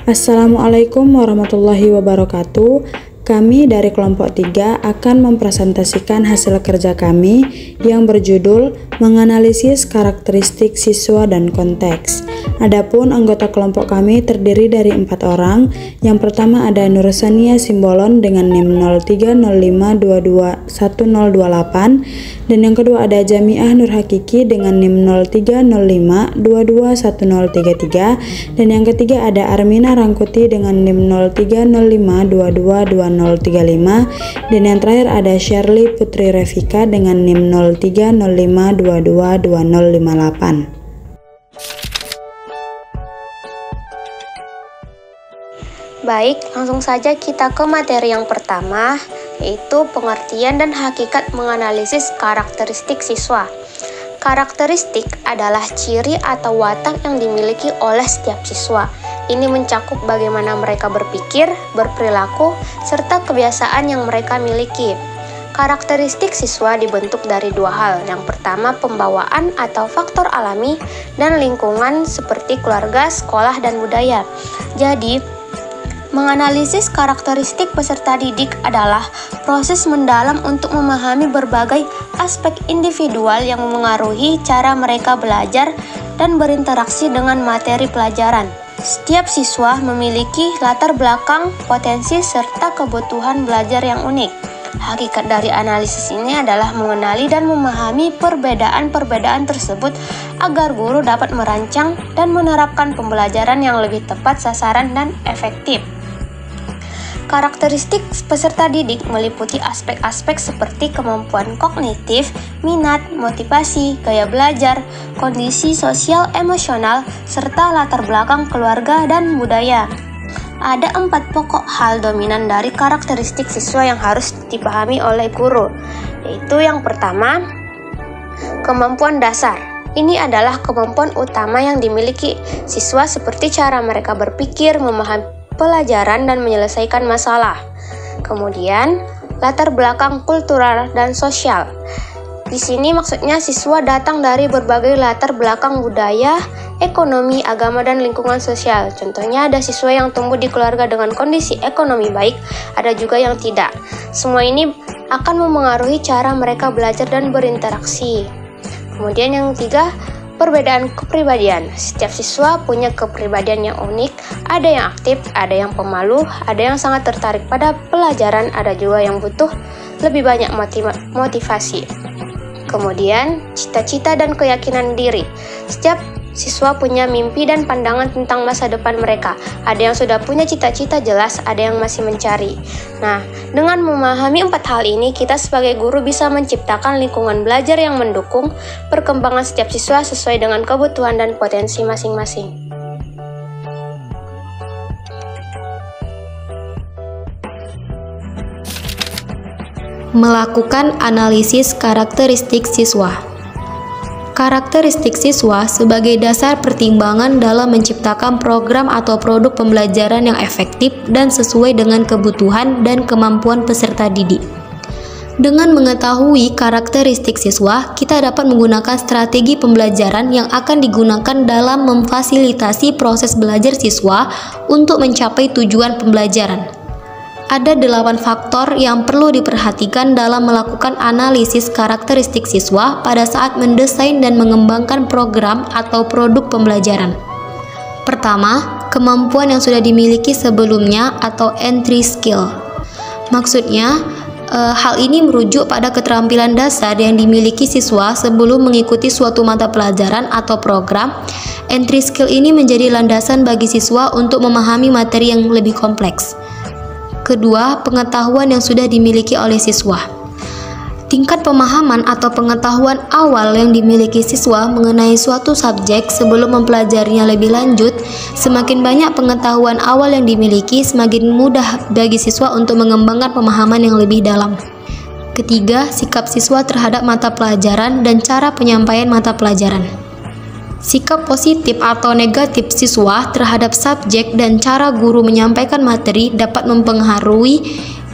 Assalamualaikum warahmatullahi wabarakatuh. Kami dari kelompok 3 akan mempresentasikan hasil kerja kami yang berjudul menganalisis karakteristik siswa dan konteks. Adapun anggota kelompok kami terdiri dari 4 orang. Yang pertama ada Nursania Simbolon dengan NIM 0305221028, dan yang kedua ada Jamiah Nur Hakiki dengan NIM 0305221033, dan yang ketiga ada Armina Rangkuti dengan NIM 0305222035, dan yang terakhir ada Shirley Putri Revika dengan NIM 0305222058. Baik, langsung saja kita ke materi yang pertama, yaitu pengertian dan hakikat menganalisis karakteristik siswa. Karakteristik adalah ciri atau watak yang dimiliki oleh setiap siswa. Ini mencakup bagaimana mereka berpikir, berperilaku, serta kebiasaan yang mereka miliki. Karakteristik siswa dibentuk dari 2 hal. Yang pertama, pembawaan atau faktor alami, dan lingkungan seperti keluarga, sekolah, dan budaya. Jadi, menganalisis karakteristik peserta didik adalah proses mendalam untuk memahami berbagai aspek individual yang memengaruhi cara mereka belajar dan berinteraksi dengan materi pelajaran. Setiap siswa memiliki latar belakang, potensi, serta kebutuhan belajar yang unik. Hakikat dari analisis ini adalah mengenali dan memahami perbedaan-perbedaan tersebut agar guru dapat merancang dan menerapkan pembelajaran yang lebih tepat sasaran dan efektif. Karakteristik peserta didik meliputi aspek-aspek seperti kemampuan kognitif, minat, motivasi, gaya belajar, kondisi sosial emosional, serta latar belakang keluarga dan budaya. Ada 4 pokok hal dominan dari karakteristik siswa yang harus dipahami oleh guru, yaitu yang pertama, kemampuan dasar. Ini adalah kemampuan utama yang dimiliki siswa seperti cara mereka berpikir, memahami pelajaran, dan menyelesaikan masalah. Kemudian, latar belakang kultural dan sosial. Di sini maksudnya siswa datang dari berbagai latar belakang budaya, ekonomi, agama, dan lingkungan sosial. Contohnya ada siswa yang tumbuh di keluarga dengan kondisi ekonomi baik, ada juga yang tidak. Semua ini akan memengaruhi cara mereka belajar dan berinteraksi. Kemudian yang ketiga, perbedaan kepribadian. Setiap siswa punya kepribadian yang unik, ada yang aktif, ada yang pemalu, ada yang sangat tertarik pada pelajaran, ada juga yang butuh lebih banyak motivasi. Kemudian, cita-cita dan keyakinan diri. Setiap siswa punya mimpi dan pandangan tentang masa depan mereka. Ada yang sudah punya cita-cita jelas, ada yang masih mencari. Nah, dengan memahami 4 hal ini, kita sebagai guru bisa menciptakan lingkungan belajar yang mendukung perkembangan setiap siswa sesuai dengan kebutuhan dan potensi masing-masing. Melakukan analisis karakteristik siswa. Karakteristik siswa sebagai dasar pertimbangan dalam menciptakan program atau produk pembelajaran yang efektif dan sesuai dengan kebutuhan dan kemampuan peserta didik. Dengan mengetahui karakteristik siswa, kita dapat menggunakan strategi pembelajaran yang akan digunakan dalam memfasilitasi proses belajar siswa untuk mencapai tujuan pembelajaran. Ada 8 faktor yang perlu diperhatikan dalam melakukan analisis karakteristik siswa pada saat mendesain dan mengembangkan program atau produk pembelajaran. Pertama, kemampuan yang sudah dimiliki sebelumnya atau entry skill. Maksudnya, hal ini merujuk pada keterampilan dasar yang dimiliki siswa sebelum mengikuti suatu mata pelajaran atau program. Entry skill ini menjadi landasan bagi siswa untuk memahami materi yang lebih kompleks. Kedua, pengetahuan yang sudah dimiliki oleh siswa. Tingkat pemahaman atau pengetahuan awal yang dimiliki siswa mengenai suatu subjek sebelum mempelajarinya lebih lanjut. Semakin banyak pengetahuan awal yang dimiliki, semakin mudah bagi siswa untuk mengembangkan pemahaman yang lebih dalam. Ketiga, sikap siswa terhadap mata pelajaran dan cara penyampaian mata pelajaran. Sikap positif atau negatif siswa terhadap subjek dan cara guru menyampaikan materi dapat mempengaruhi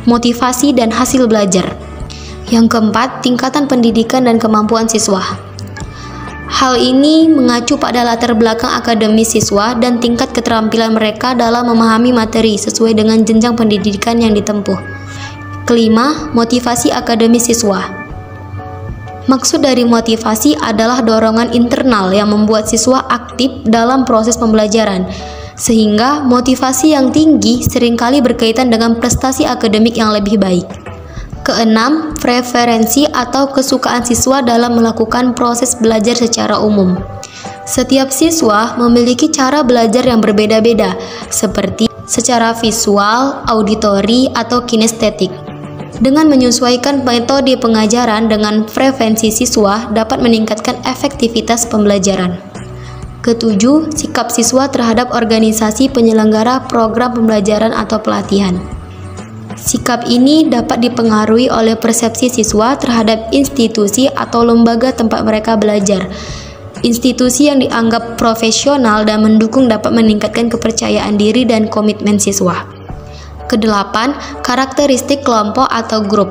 motivasi dan hasil belajar. Yang keempat, tingkatan pendidikan dan kemampuan siswa. Hal ini mengacu pada latar belakang akademis siswa dan tingkat keterampilan mereka dalam memahami materi sesuai dengan jenjang pendidikan yang ditempuh. Kelima, motivasi akademis siswa. Maksud dari motivasi adalah dorongan internal yang membuat siswa aktif dalam proses pembelajaran, sehingga motivasi yang tinggi seringkali berkaitan dengan prestasi akademik yang lebih baik. Keenam, preferensi atau kesukaan siswa dalam melakukan proses belajar secara umum. Setiap siswa memiliki cara belajar yang berbeda-beda, seperti secara visual, auditori, atau kinestetik. Dengan menyesuaikan metode pengajaran dengan preferensi siswa dapat meningkatkan efektivitas pembelajaran. Ketujuh, sikap siswa terhadap organisasi penyelenggara program pembelajaran atau pelatihan. Sikap ini dapat dipengaruhi oleh persepsi siswa terhadap institusi atau lembaga tempat mereka belajar. Institusi yang dianggap profesional dan mendukung dapat meningkatkan kepercayaan diri dan komitmen siswa. Kedelapan, karakteristik kelompok atau grup.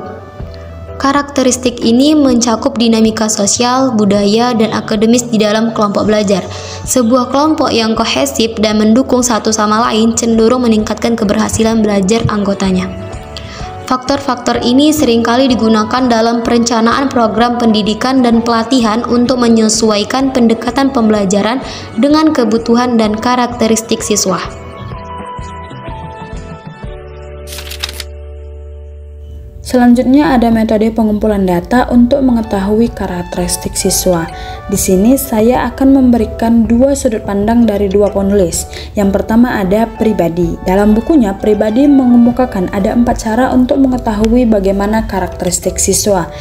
Karakteristik ini mencakup dinamika sosial, budaya, dan akademis di dalam kelompok belajar. Sebuah kelompok yang kohesif dan mendukung satu sama lain cenderung meningkatkan keberhasilan belajar anggotanya. Faktor-faktor ini seringkali digunakan dalam perencanaan program pendidikan dan pelatihan untuk menyesuaikan pendekatan pembelajaran dengan kebutuhan dan karakteristik siswa. Selanjutnya ada metode pengumpulan data untuk mengetahui karakteristik siswa. Di sini saya akan memberikan dua sudut pandang dari dua penulis. Yang pertama ada pribadi. Dalam bukunya, pribadi mengemukakan ada 4 cara untuk mengetahui bagaimana karakteristik siswa.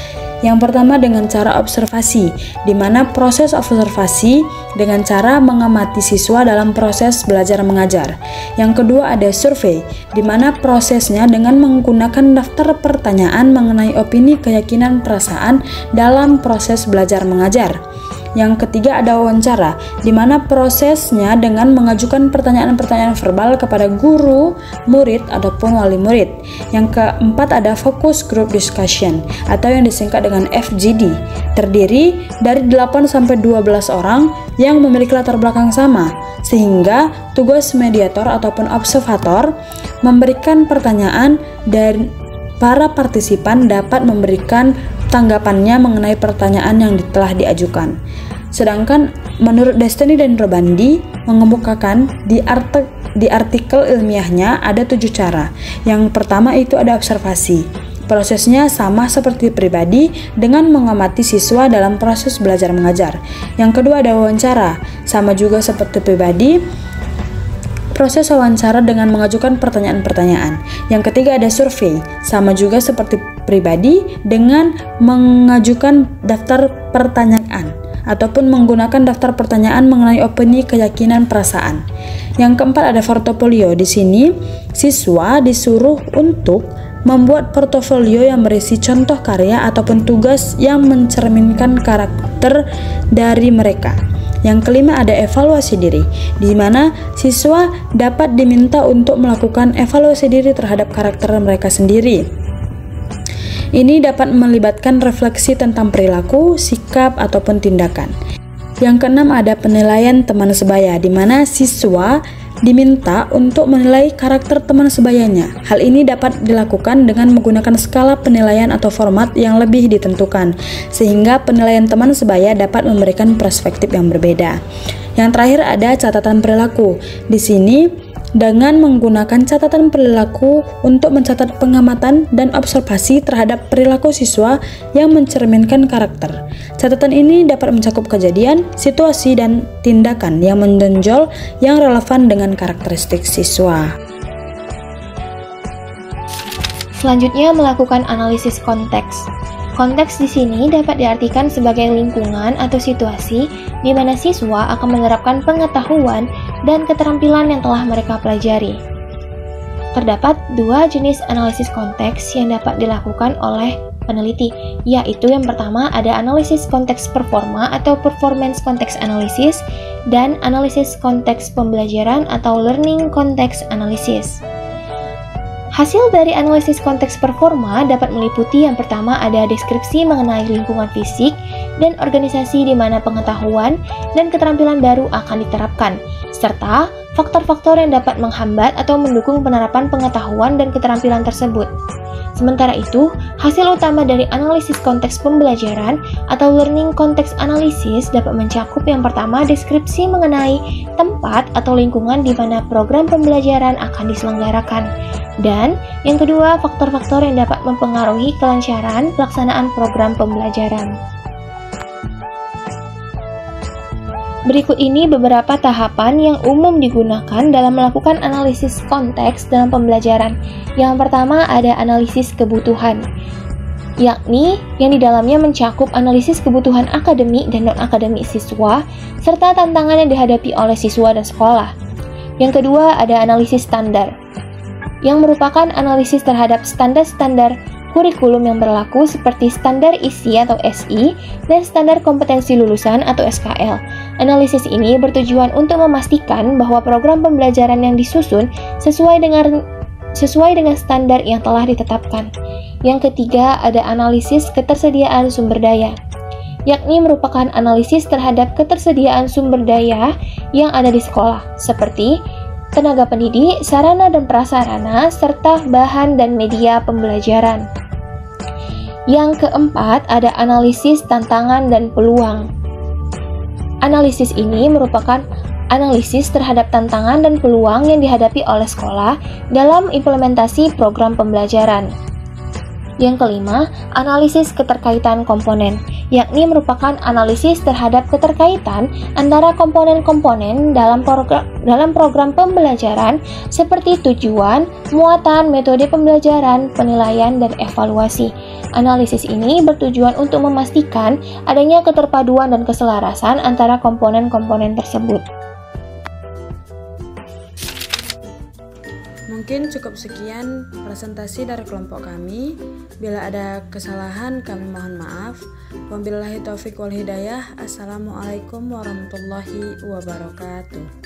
Yang pertama dengan cara observasi, di mana proses observasi dengan cara mengamati siswa dalam proses belajar mengajar. Yang kedua ada survei, di mana prosesnya dengan menggunakan daftar pertanyaan mengenai opini, keyakinan, perasaan dalam proses belajar mengajar. Yang ketiga ada wawancara, di mana prosesnya dengan mengajukan pertanyaan-pertanyaan verbal kepada guru, murid, ataupun wali murid. Yang keempat ada focus group discussion, atau yang disingkat dengan FGD, terdiri dari 8-12 orang yang memiliki latar belakang sama, sehingga tugas mediator ataupun observator memberikan pertanyaan dan para partisipan dapat memberikan tanggapannya mengenai pertanyaan yang telah diajukan. Sedangkan menurut Destiny dan Robandi mengemukakan di artikel ilmiahnya ada 7 cara. Yang pertama itu ada observasi. Prosesnya sama seperti pribadi dengan mengamati siswa dalam proses belajar mengajar. Yang kedua ada wawancara, sama juga seperti pribadi. Proses wawancara dengan mengajukan pertanyaan-pertanyaan. Yang ketiga ada survei, sama juga seperti pribadi dengan mengajukan daftar pertanyaan ataupun menggunakan daftar pertanyaan mengenai opini, keyakinan, perasaan. Yang keempat ada portofolio. Di sini siswa disuruh untuk membuat portofolio yang berisi contoh karya ataupun tugas yang mencerminkan karakter dari mereka. Yang kelima ada evaluasi diri, di mana siswa dapat diminta untuk melakukan evaluasi diri terhadap karakter mereka sendiri. Ini dapat melibatkan refleksi tentang perilaku, sikap, ataupun tindakan. Yang keenam ada penilaian teman sebaya, di mana siswa diminta untuk menilai karakter teman sebayanya. Hal ini dapat dilakukan dengan menggunakan skala penilaian atau format yang lebih ditentukan, sehingga penilaian teman sebaya dapat memberikan perspektif yang berbeda. Yang terakhir ada catatan perilaku. Di sini dengan menggunakan catatan perilaku untuk mencatat pengamatan dan observasi terhadap perilaku siswa yang mencerminkan karakter. Catatan ini dapat mencakup kejadian, situasi, dan tindakan yang menonjol yang relevan dengan karakteristik siswa. Selanjutnya melakukan analisis konteks. Konteks di sini dapat diartikan sebagai lingkungan atau situasi di mana siswa akan menerapkan pengetahuan dan keterampilan yang telah mereka pelajari. Terdapat 2 jenis analisis konteks yang dapat dilakukan oleh peneliti, yaitu yang pertama ada analisis konteks performa atau performance context analysis dan analisis konteks pembelajaran atau learning context analysis. Hasil dari analisis konteks performa dapat meliputi yang pertama ada deskripsi mengenai lingkungan fisik, dan organisasi di mana pengetahuan dan keterampilan baru akan diterapkan, serta faktor-faktor yang dapat menghambat atau mendukung penerapan pengetahuan dan keterampilan tersebut. Sementara itu, hasil utama dari analisis konteks pembelajaran atau learning context analysis dapat mencakup yang pertama, deskripsi mengenai tempat atau lingkungan di mana program pembelajaran akan diselenggarakan. Dan yang kedua, faktor-faktor yang dapat mempengaruhi kelancaran pelaksanaan program pembelajaran. Berikut ini beberapa tahapan yang umum digunakan dalam melakukan analisis konteks dalam pembelajaran. Yang pertama ada analisis kebutuhan, yakni yang di dalamnya mencakup analisis kebutuhan akademik dan non-akademik siswa, serta tantangan yang dihadapi oleh siswa dan sekolah. Yang kedua ada analisis standar, yang merupakan analisis terhadap standar-standar kurikulum yang berlaku seperti standar isi atau SI dan standar kompetensi lulusan atau SKL. Analisis ini bertujuan untuk memastikan bahwa program pembelajaran yang disusun sesuai dengan standar yang telah ditetapkan. Yang ketiga ada analisis ketersediaan sumber daya, yakni merupakan analisis terhadap ketersediaan sumber daya yang ada di sekolah, seperti tenaga pendidik, sarana dan prasarana, serta bahan dan media pembelajaran. Yang keempat, ada analisis tantangan dan peluang. Analisis ini merupakan analisis terhadap tantangan dan peluang yang dihadapi oleh sekolah dalam implementasi program pembelajaran. Yang kelima, analisis keterkaitan komponen, yakni merupakan analisis terhadap keterkaitan antara komponen-komponen dalam program pembelajaran seperti tujuan, muatan, metode pembelajaran, penilaian, dan evaluasi. Analisis ini bertujuan untuk memastikan adanya keterpaduan dan keselarasan antara komponen-komponen tersebut. Mungkin cukup sekian presentasi dari kelompok kami. Bila ada kesalahan kami mohon maaf. Wabillahi taufiq wal hidayah. Assalamualaikum warahmatullahi wabarakatuh.